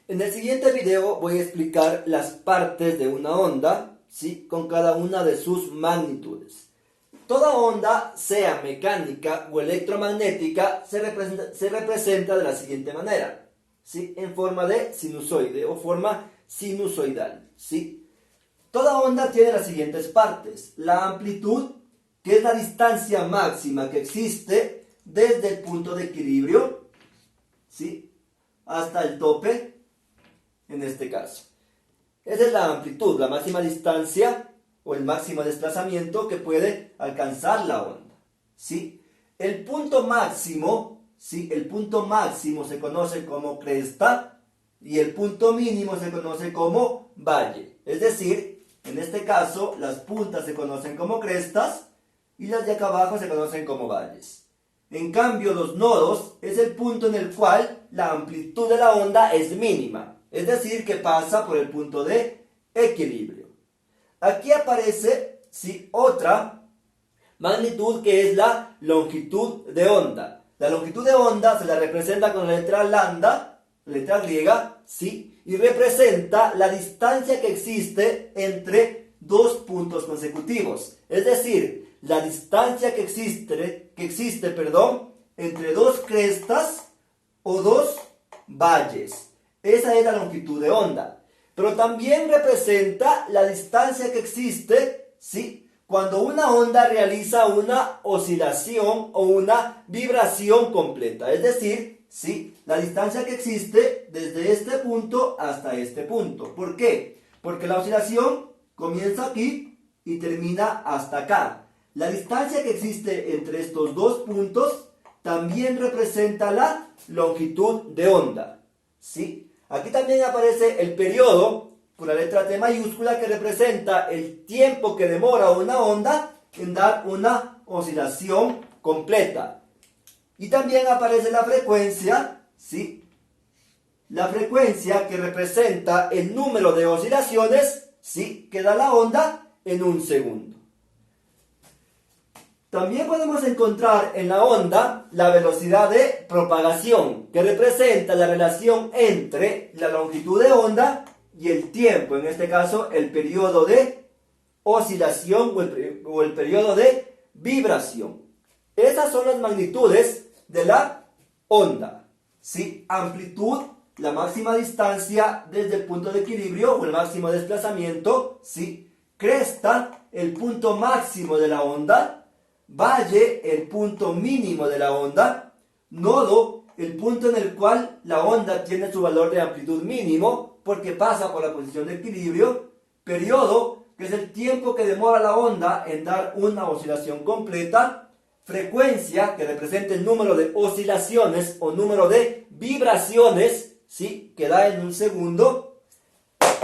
En el siguiente video voy a explicar las partes de una onda, ¿sí? Con cada una de sus magnitudes. Toda onda, sea mecánica o electromagnética, se representa de la siguiente manera, ¿sí? En forma de sinusoide o forma sinusoidal, ¿sí? Toda onda tiene las siguientes partes. La amplitud, que es la distancia máxima que existe desde el punto de equilibrio, ¿sí? Hasta el tope, en este caso. Esa es la amplitud, la máxima distancia o el máximo desplazamiento que puede alcanzar la onda, ¿sí? El punto máximo, ¿sí? El punto máximo se conoce como cresta y el punto mínimo se conoce como valle. Es decir, en este caso, las puntas se conocen como crestas y las de acá abajo se conocen como valles. En cambio, los nodos es el punto en el cual la amplitud de la onda es mínima, es decir, que pasa por el punto de equilibrio. Aquí aparece, ¿sí?, otra magnitud que es la longitud de onda. La longitud de onda se la representa con la letra lambda, letra griega, ¿sí?, y representa la distancia que existe entre dos puntos consecutivos. Es decir, la distancia que existe, entre dos crestas o dos valles. Esa es la longitud de onda. Pero también representa la distancia que existe, ¿sí?, cuando una onda realiza una oscilación o una vibración completa. Es decir, ¿sí?, la distancia que existe desde este punto hasta este punto. ¿Por qué? Porque la oscilación comienza aquí y termina hasta acá. La distancia que existe entre estos dos puntos también representa la longitud de onda, ¿sí? Aquí también aparece el periodo con la letra T mayúscula que representa el tiempo que demora una onda en dar una oscilación completa. Y también aparece la frecuencia, ¿sí? La frecuencia que representa el número de oscilaciones, ¿sí?, que da la onda en un segundo. También podemos encontrar en la onda la velocidad de propagación, que representa la relación entre la longitud de onda y el tiempo, en este caso el periodo de oscilación o el periodo de vibración. Esas son las magnitudes de la onda, ¿sí? Amplitud, la máxima distancia desde el punto de equilibrio o el máximo desplazamiento, ¿sí? Cresta, el punto máximo de la onda. Valle, el punto mínimo de la onda. Nodo, el punto en el cual la onda tiene su valor de amplitud mínimo porque pasa por la posición de equilibrio. Periodo, que es el tiempo que demora la onda en dar una oscilación completa. Frecuencia, que representa el número de oscilaciones o número de vibraciones, ¿sí?, que da en un segundo.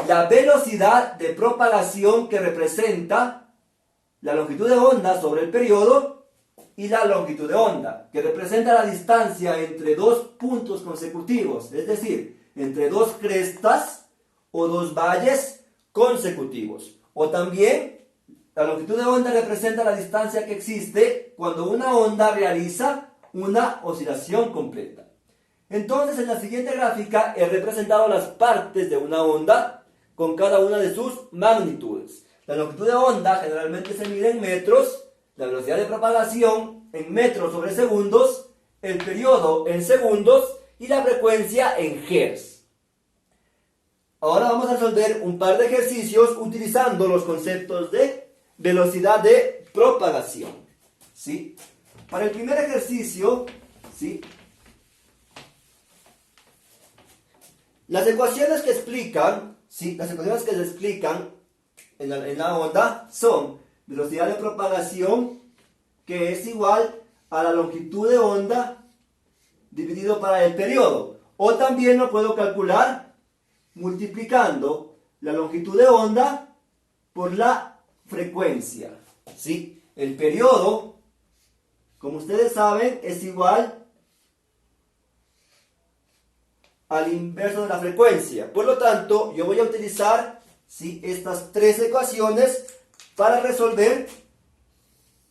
La velocidad de propagación, que representa la longitud de onda sobre el periodo, y la longitud de onda, que representa la distancia entre dos puntos consecutivos, es decir, entre dos crestas o dos valles consecutivos. O también, la longitud de onda representa la distancia que existe cuando una onda realiza una oscilación completa. Entonces, en la siguiente gráfica he representado las partes de una onda con cada una de sus magnitudes. La longitud de onda generalmente se mide en metros, la velocidad de propagación en metros sobre segundos, el periodo en segundos y la frecuencia en hertz. Ahora vamos a resolver un par de ejercicios utilizando los conceptos de velocidad de propagación, ¿sí? Para el primer ejercicio, ¿sí?, las ecuaciones que explican, ¿sí?, las ecuaciones que se explican en la onda son velocidad de propagación, que es igual a la longitud de onda dividido para el periodo. O también lo puedo calcular multiplicando la longitud de onda por la frecuencia, ¿sí? El periodo, como ustedes saben, es igual al inverso de la frecuencia. Por lo tanto, yo voy a utilizar, ¿sí?, estas tres ecuaciones para resolver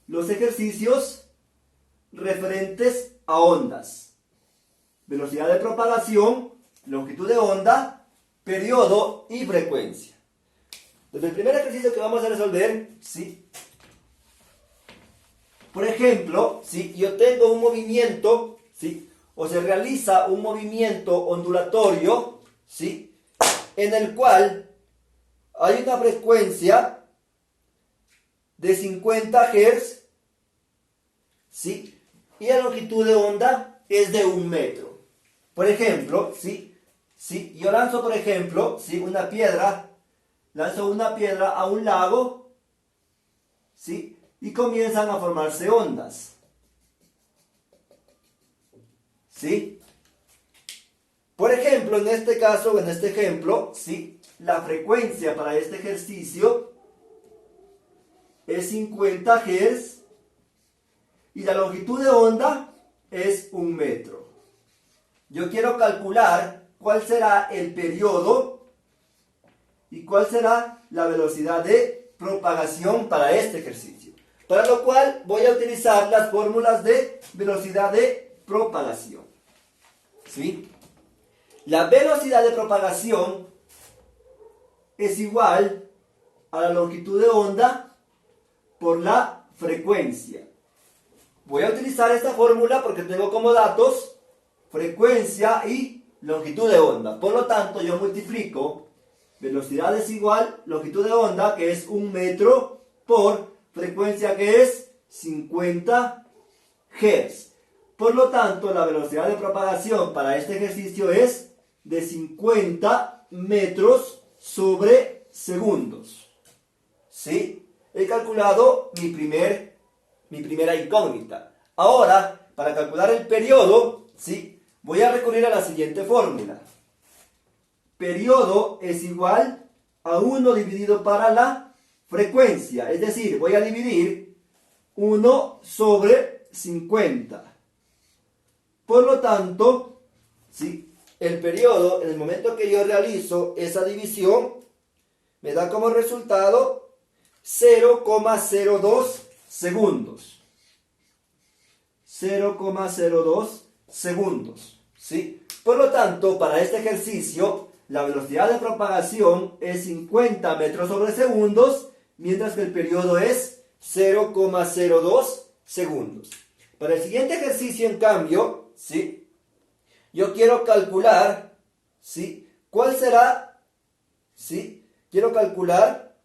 los ejercicios referentes a ondas. Velocidad de propagación, longitud de onda periodo y frecuencia. Entonces, el primer ejercicio que vamos a resolver, ¿sí? Por ejemplo, si yo tengo un movimiento, ¿sí? O se realiza un movimiento ondulatorio, ¿sí? En el cual hay una frecuencia de 50 Hz, ¿sí? Y la longitud de onda es de 1 metro. Por ejemplo, ¿sí? ¿Sí? Yo lanzo, por ejemplo, ¿sí? Lanzo una piedra a un lago, ¿sí? Y comienzan a formarse ondas, ¿sí? Por ejemplo, en este caso, en este ejemplo, ¿sí? La frecuencia para este ejercicio es 50 Hz y la longitud de onda es 1 metro. Yo quiero calcular cuál será el periodo y cuál será la velocidad de propagación para este ejercicio. Para lo cual voy a utilizar las fórmulas de velocidad de propagación, ¿sí? La velocidad de propagación es igual a la longitud de onda por la frecuencia. Voy a utilizar esta fórmula porque tengo como datos frecuencia y longitud de onda. Por lo tanto, yo multiplico velocidad es igual longitud de onda, que es 1 metro, por frecuencia, que es 50 Hz. Por lo tanto, la velocidad de propagación para este ejercicio es de 50 metros sobre segundos, ¿sí? He calculado mi primera incógnita. Ahora, para calcular el periodo, ¿sí? Voy a recurrir a la siguiente fórmula. Periodo es igual a 1 dividido para la frecuencia. Es decir, voy a dividir 1 sobre 50. Por lo tanto, ¿sí? El periodo, en el momento que yo realizo esa división, me da como resultado 0,02 segundos. 0,02 segundos, ¿sí? Por lo tanto, para este ejercicio, la velocidad de propagación es 50 metros sobre segundos, mientras que el periodo es 0,02 segundos. Para el siguiente ejercicio, en cambio, ¿sí? Yo quiero calcular, ¿sí? ¿Cuál será? ¿Sí? Quiero calcular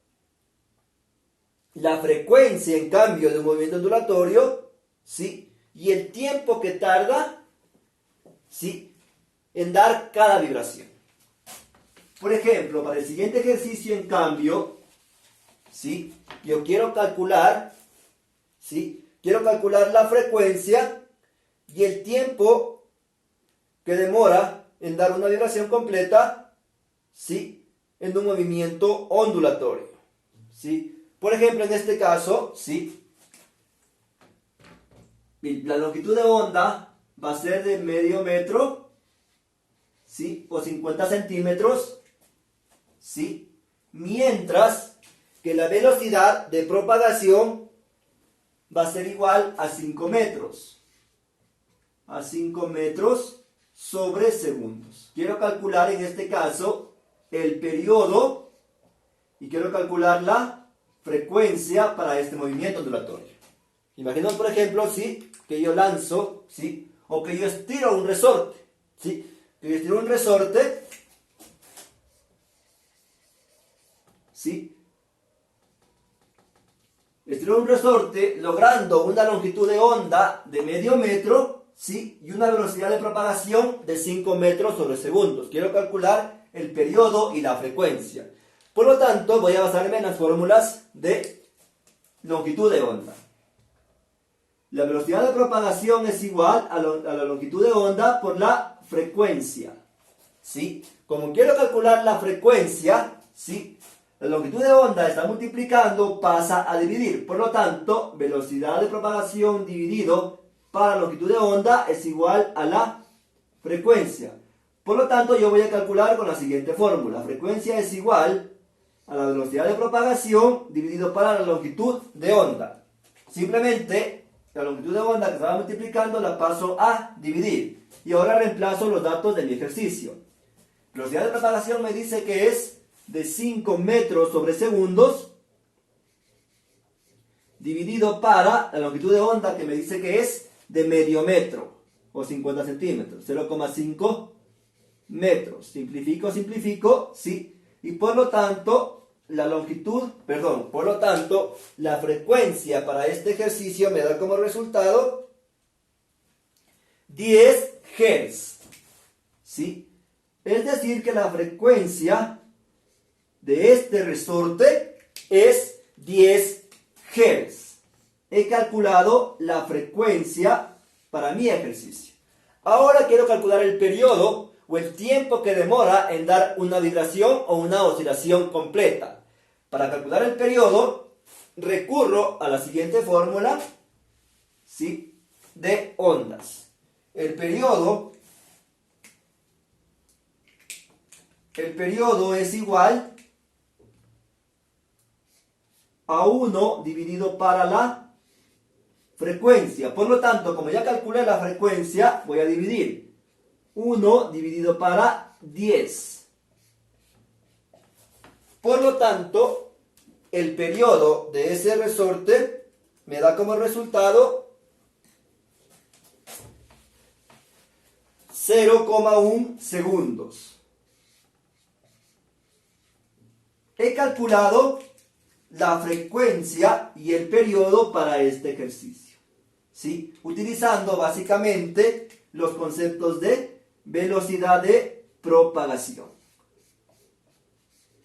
la frecuencia, en cambio, de un movimiento ondulatorio, ¿sí? Y el tiempo que tarda, ¿sí? En dar cada vibración. Por ejemplo, para el siguiente ejercicio, en cambio, ¿sí? Yo quiero calcular, ¿sí? Quiero calcular la frecuencia y el tiempo que demora en dar una vibración completa, ¿sí? En un movimiento ondulatorio, ¿sí? Por ejemplo, en este caso, ¿sí? La longitud de onda va a ser de medio metro, ¿sí? O 50 centímetros, ¿sí? Mientras que la velocidad de propagación va a ser igual a 5 metros. A 5 metros sobre segundos. Quiero calcular en este caso el periodo y quiero calcular la frecuencia para este movimiento ondulatorio. Imaginemos, por ejemplo, ¿sí? Que yo lanzo, ¿sí? O que yo estiro un resorte, ¿sí? Que yo estiro un resorte, ¿sí? Estiro un resorte logrando una longitud de onda de medio metro, ¿sí? Y una velocidad de propagación de 5 metros sobre segundos. Quiero calcular el periodo y la frecuencia. Por lo tanto, voy a basarme en las fórmulas de longitud de onda. La velocidad de propagación es igual a la longitud de onda por la frecuencia, ¿sí? Como quiero calcular la frecuencia, ¿sí? La longitud de onda está multiplicando, pasa a dividir. Por lo tanto, velocidad de propagación dividido para longitud de onda es igual a la frecuencia. Por lo tanto, yo voy a calcular con la siguiente fórmula. Frecuencia es igual a la velocidad de propagación dividido para la longitud de onda. Simplemente, la longitud de onda que estaba multiplicando la paso a dividir. Y ahora reemplazo los datos de mi ejercicio. Velocidad de propagación me dice que es de 5 metros sobre segundos, dividido para la longitud de onda que me dice que es de medio metro, o 50 centímetros, 0,5 metros. Simplifico, sí. Y por lo tanto, la frecuencia para este ejercicio me da como resultado 10 Hz. ¿Sí? Es decir, que la frecuencia de este resorte es 10 Hz. He calculado la frecuencia para mi ejercicio. Ahora quiero calcular el periodo o el tiempo que demora en dar una vibración o una oscilación completa. Para calcular el periodo, recurro a la siguiente fórmula, ¿sí?, de ondas. El periodo es igual a 1 dividido para la frecuencia. Por lo tanto, como ya calculé la frecuencia, voy a dividir 1 dividido para 10. Por lo tanto, el periodo de ese resorte me da como resultado 0,1 segundos. He calculado la frecuencia y el periodo para este ejercicio, ¿sí?, utilizando básicamente los conceptos de velocidad de propagación,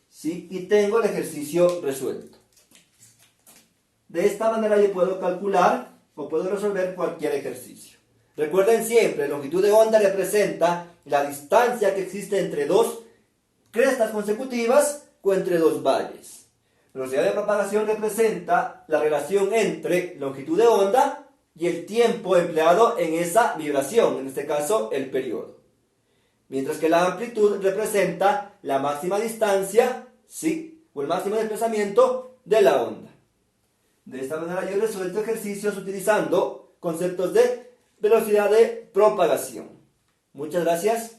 ¿sí?, y tengo el ejercicio resuelto. De esta manera yo puedo calcular o puedo resolver cualquier ejercicio. Recuerden siempre, longitud de onda representa la distancia que existe entre dos crestas consecutivas o entre dos valles. Velocidad de propagación representa la relación entre longitud de onda y el tiempo empleado en esa vibración, en este caso el periodo. Mientras que la amplitud representa la máxima distancia, ¿sí?, o el máximo desplazamiento de la onda. De esta manera yo he resuelto ejercicios utilizando conceptos de velocidad de propagación. Muchas gracias.